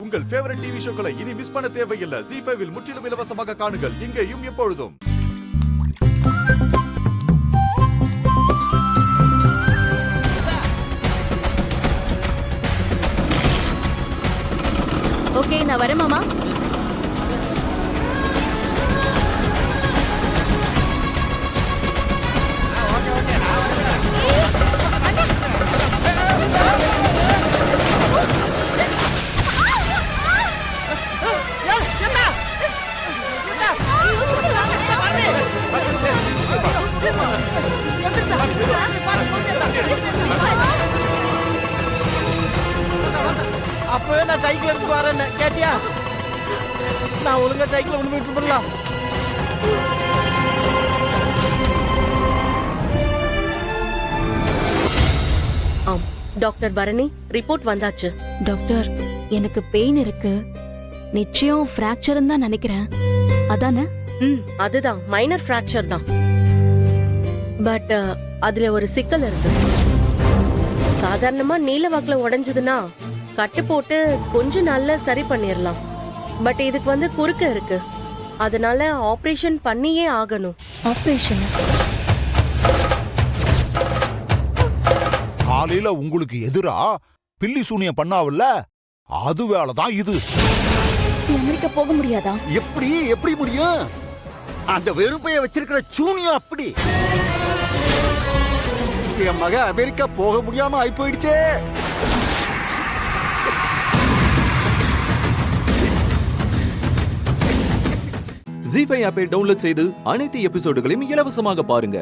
உங்கள் favourite TV ஷோக்களை இனி miss பண்ண தேவையில்லை. ZEE5 இல் முற்றிலும் இலவசமாக காணுங்கள். இங்கேயும் எப்பொழுதும். ஓகே, நான் வரேன் மாமா. அப்பவே நான் சைக்கிள் எடுத்து வரேன்னு கேட்டியா? நான் ஒழுங்கா சைக்கிள் கொண்டு போயிட்டு போடலாம். டாக்டர் பரணி, ரிப்போர்ட் வந்தாச்சு. டாக்டர், எனக்கு பெயின் இருக்கு. நிச்சயம் ஃப்ராக்சர் தான் நினைக்கிறேன். அதானே? அதுதான், மைனர் ஃப்ராக்சர் தான். பட் அதுல ஒரு சிக்கல் இருக்கு. சாதாரணமா நீல வாக்குல உடைஞ்சதுன்னா கட்டு போட்டு கொஞ்ச நாள்ல சரி பண்ணிரலாம். பட் இதுக்கு குறுக்க இருக்கு. அதனால ஆபரேஷன் பண்ணியே ஆகணும். ஆபரேஷன்? காலையில உங்களுக்கு எதிரா பில்லி சூனியம் பண்ணாவில்ல, அது வேலைதான் இது. அமெரிக்கா போக முடியாதா? எப்படி முடியும்? அந்த வெறுப்பைய வச்சிருக்கிற சூனியம் அப்படி. என் மக அமெரிக்கா போக முடியாம ஆயி போயிடுச்சே. ZEE5 ஆப்பை டவுன்லோட் செய்து அனைத்து எபிசோடுகளையும் இலவசமாக பாருங்க.